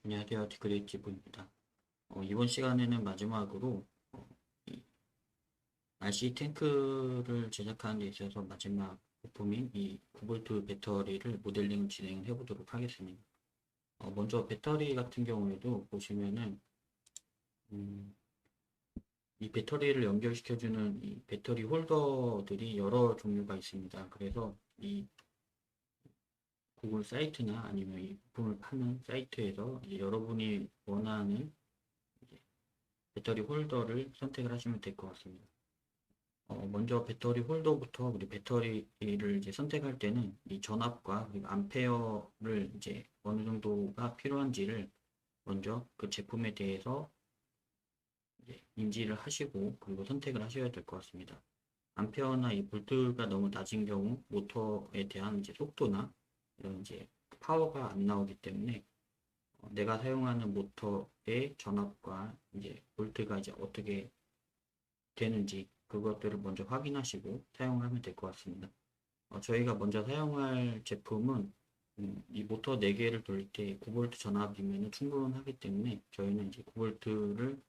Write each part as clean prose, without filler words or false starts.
안녕하세요. 디크리에이티브입니다. 이번 시간에는 마지막으로 이 RC 탱크를 제작하는 데 있어서 마지막 부품인 이 9V 배터리를 모델링 진행을 해보도록 하겠습니다. 먼저 배터리 같은 경우에도 보시면은 음, 이 배터리를 연결시켜주는 이 배터리 홀더들이 여러 종류가 있습니다. 그래서 이 구글 사이트나 아니면 이 부품을 파는 사이트에서 이제 여러분이 원하는 이제 배터리 홀더를 선택을 하시면 될 것 같습니다. 먼저 배터리 홀더부터 우리 배터리를 이제 선택할 때는 이 전압과 그리고 암페어를 이제 어느 정도가 필요한지를 먼저 그 제품에 대해서 이제 인지를 하시고 그리고 선택을 하셔야 될 것 같습니다. 암페어나 이 볼트가 너무 낮은 경우 모터에 대한 이제 속도나 이런 이제 파워가 안 나오기 때문에 내가 사용하는 모터의 전압과 이제 볼트가 이제 어떻게 되는지 그것들을 먼저 확인하시고 사용을 하면 될 것 같습니다. 저희가 먼저 사용할 제품은 이 모터 4개를 돌릴 때 9V 전압이면 충분하기 때문에 저희는 이제 9V를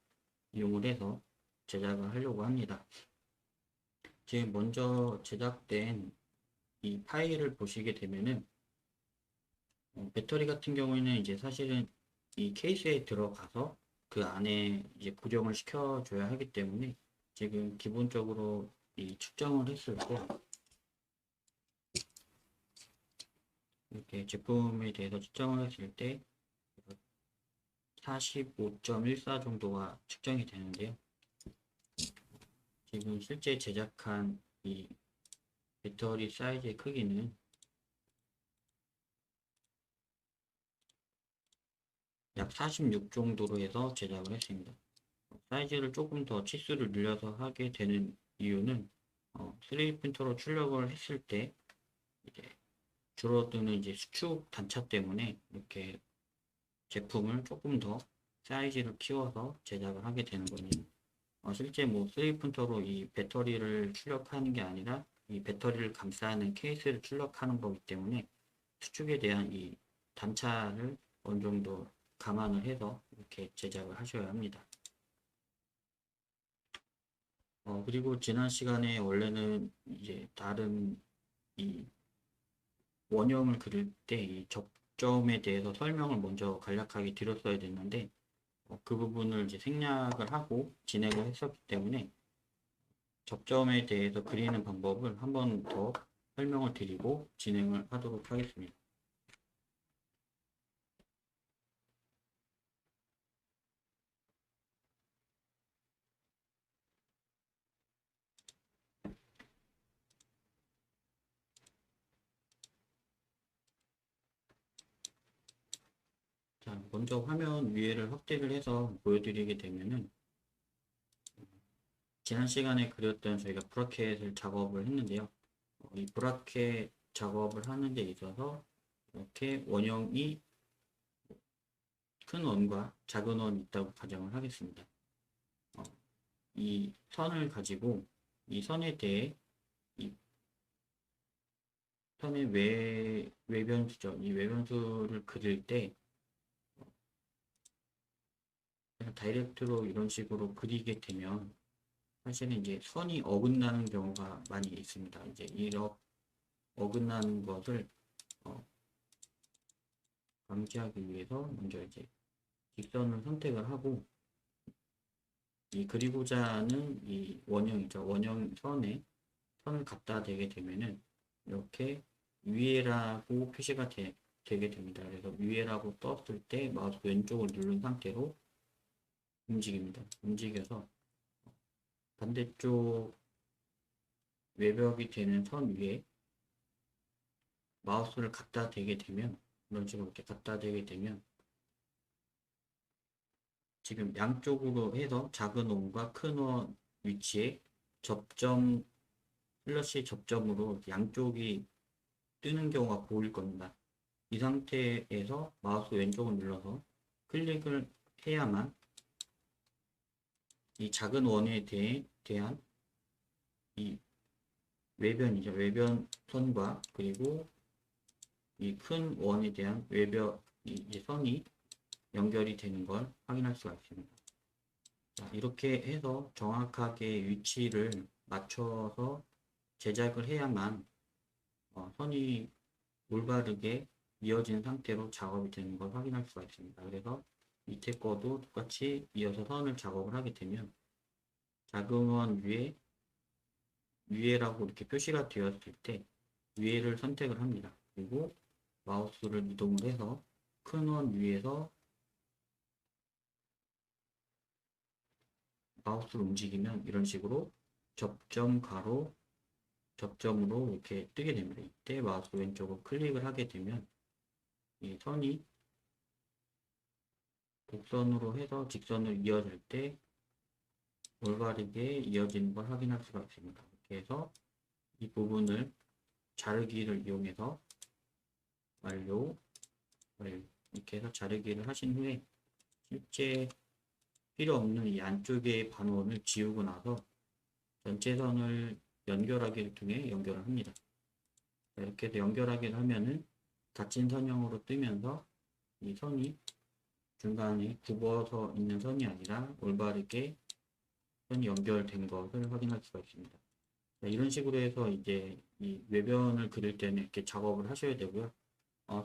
이용을 해서 제작을 하려고 합니다. 지금 먼저 제작된 이 파일을 보시게 되면은 배터리 같은 경우에는 이제 사실은 이 케이스에 들어가서 그 안에 이제 고정을 시켜줘야 하기 때문에 지금 기본적으로 이 측정을 했을 때 이렇게 제품에 대해서 측정을 했을 때 45.14 정도가 측정이 되는데요. 지금 실제 제작한 이 배터리 사이즈의 크기는 약 46 정도로 해서 제작을 했습니다. 사이즈를 조금 더 치수를 늘려서 하게 되는 이유는 3D 프린터로 출력을 했을 때 이제 줄어드는 이제 수축 단차 때문에 이렇게 제품을 조금 더 사이즈를 키워서 제작을 하게 되는 겁니다. 실제 뭐 3D 프린터로 이 배터리를 출력하는 게 아니라 이 배터리를 감싸는 케이스를 출력하는 거기 때문에 수축에 대한 이 단차를 어느 정도 감안을 해서 이렇게 제작을 하셔야 합니다. 그리고 지난 시간에 원래는 이제 다른 이 원형을 그릴 때 이 접점에 대해서 설명을 먼저 간략하게 드렸어야 됐는데 그 부분을 이제 생략을 하고 진행을 했었기 때문에 접점에 대해서 그리는 방법을 한 번 더 설명을 드리고 진행을 하도록 하겠습니다. 자, 먼저 화면 위에를 확대를 해서 보여드리게 되면은 지난 시간에 그렸던 저희가 브라켓을 작업을 했는데요. 이 브라켓 작업을 하는 데 있어서 이렇게 원형이 큰 원과 작은 원이 있다고 가정을 하겠습니다. 이 선을 가지고 이 선에 대해 이 선의 외변수죠. 이 외변수를 그릴 때 다이렉트로 이런 식으로 그리게 되면 사실은 이제 선이 어긋나는 경우가 많이 있습니다. 이제 이렇게 어긋나는 것을 방지하기 위해서 먼저 이제 직선을 선택을 하고 이 그리고자 하는 이 원형이죠. 원형 선에 선을 갖다 대게 되면은 이렇게 위에라고 표시가 되게 됩니다. 그래서 위에라고 떴을 때 마우스 왼쪽을 누른 상태로 움직입니다. 움직여서 반대쪽 외벽이 되는 선 위에 마우스를 갖다 대게 되면 이런 식으로 이렇게 갖다 대게 되면 지금 양쪽으로 해서 작은 원과 큰 원 위치에 접점 슬러시 접점으로 양쪽이 뜨는 경우가 보일 겁니다. 이 상태에서 마우스 왼쪽을 눌러서 클릭을 해야만 이 작은 원에 대한 이 외변이죠. 외변선과 그리고 이 큰 원에 대한 외벽 이 선이 연결이 되는 걸 확인할 수가 있습니다. 자, 이렇게 해서 정확하게 위치를 맞춰서 제작을 해야만 선이 올바르게 이어진 상태로 작업이 되는 걸 확인할 수가 있습니다. 그래서 밑에 거도 똑같이 이어서 선을 작업을 하게 되면 작은 원 위에라고 이렇게 표시가 되었을 때 위에를 선택을 합니다. 그리고 마우스를 이동을 해서 큰 원 위에서 마우스를 움직이면 이런 식으로 접점 가로 접점으로 이렇게 뜨게 됩니다. 이때 마우스 왼쪽을 클릭을 하게 되면 이 선이 곡선으로 해서 직선으로 이어질 때 올바르게 이어지는 걸 확인할 수가 있습니다. 이렇게 해서 이 부분을 자르기를 이용해서 완료, 이렇게 해서 자르기를 하신 후에 실제 필요 없는 이 안쪽의 반원을 지우고 나서 전체 선을 연결하기를 통해 연결을 합니다. 이렇게 해서 연결하기를 하면은 닫힌 선형으로 뜨면서 이 선이 중간에 굽어서 있는 선이 아니라 올바르게 선이 연결된 것을 확인할 수가 있습니다. 이런 식으로 해서 이제 이 외변을 그릴 때는 이렇게 작업을 하셔야 되고요.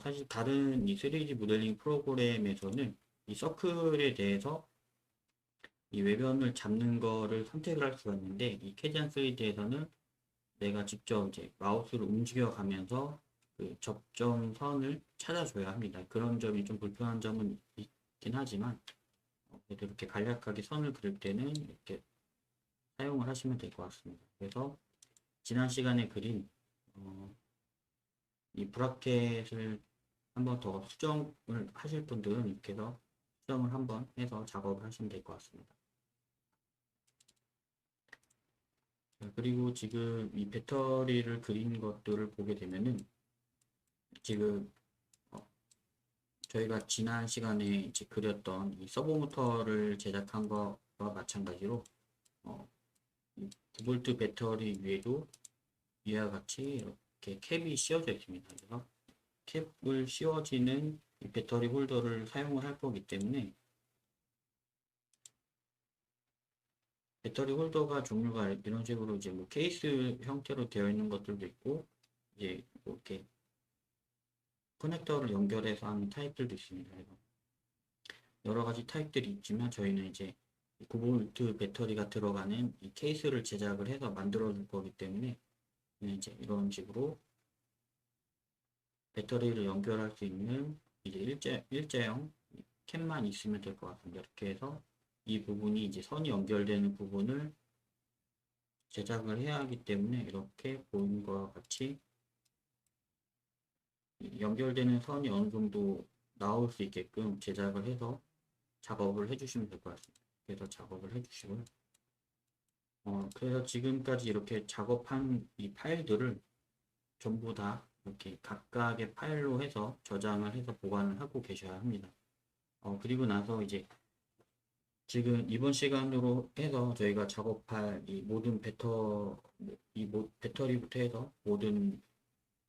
사실 다른 이 3D 모델링 프로그램에서는 이 서클에 대해서 이 외변을 잡는 거를 선택을 할 수가 있는데 이 캐디안 3D에서는 내가 직접 이제 마우스를 움직여 가면서 그 접점선을 찾아줘야 합니다. 그런 점이 좀 불편한 점은 있긴 하지만 그래도 이렇게 간략하게 선을 그릴 때는 이렇게 사용을 하시면 될 것 같습니다. 그래서 지난 시간에 그린 이 브라켓을 한번 더 수정을 하실 분들은 이렇게 해서 수정을 한번 해서 작업을 하시면 될 것 같습니다. 그리고 지금 이 배터리를 그린 것들을 보게 되면은 지금 저희가 지난 시간에 이제 그렸던 이 서브모터를 제작한 것과 마찬가지로 이 9V 배터리 위에도 이와 같이 이렇게 캡이 씌워져 있습니다. 그래서 캡을 씌워지는 이 배터리 홀더를 사용을 할 거기 때문에 배터리 홀더가 종류가 이런 식으로 이제 뭐 케이스 형태로 되어 있는 것들도 있고 이제 뭐 이렇게 커넥터를 연결해서 하는 타입들도 있습니다. 그래서 여러 가지 타입들이 있지만 저희는 이제 9V 배터리가 들어가는 이 케이스를 제작을 해서 만들어 줄 거기 때문에 이제 이런 식으로 배터리를 연결할 수 있는 이제 일자형 캡만 있으면 될 것 같습니다. 이렇게 해서 이 부분이 이제 선이 연결되는 부분을 제작을 해야 하기 때문에 이렇게 보이는 것과 같이 연결되는 선이 어느 정도 나올 수 있게끔 제작을 해서 작업을 해주시면 될 것 같습니다. 그래서 작업을 해주시고요. 그래서 지금까지 이렇게 작업한 이 파일들을 전부 다 이렇게 각각의 파일로 해서 저장을 해서 보관을 하고 계셔야 합니다. 그리고 나서 이제 지금 이번 시간으로 해서 저희가 작업할 이 모든 배터리부터 해서 모든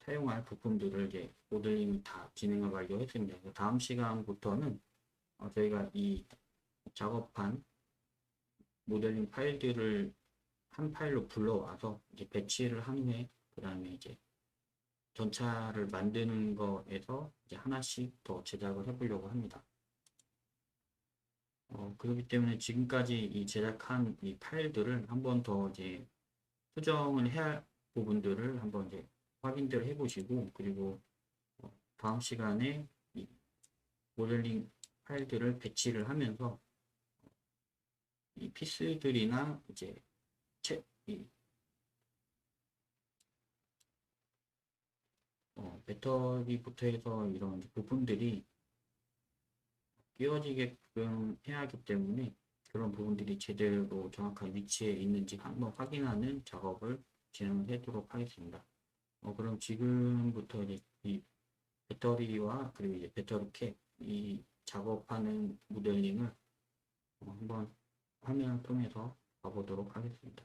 사용할 부품들을 이제 모델링 다 진행을 완료했습니다. 다음 시간부터는 저희가 이 작업한 모델링 파일들을 한 파일로 불러와서 이제 배치를 한 후에 그 다음에 이제 전차를 만드는 거에서 이제 하나씩 더 제작을 해보려고 합니다. 그렇기 때문에 지금까지 이 제작한 이 파일들을 한 번 더 이제 수정을 해야 할 부분들을 한번 이제 확인들 해보시고 그리고 다음 시간에 이 모델링 파일들을 배치를 하면서 이 피스들이나 이제 이 배터리부터 해서 이런 부품들이 끼워지게끔 해야 하기 때문에 그런 부분들이 제대로 정확한 위치에 있는지 한번 확인하는 작업을 진행하도록 하겠습니다. 그럼 지금부터 이제 이 배터리와 그리고 이제 배터리 캡 이 작업하는 모델링을 한번 화면을 통해서 봐보도록 하겠습니다.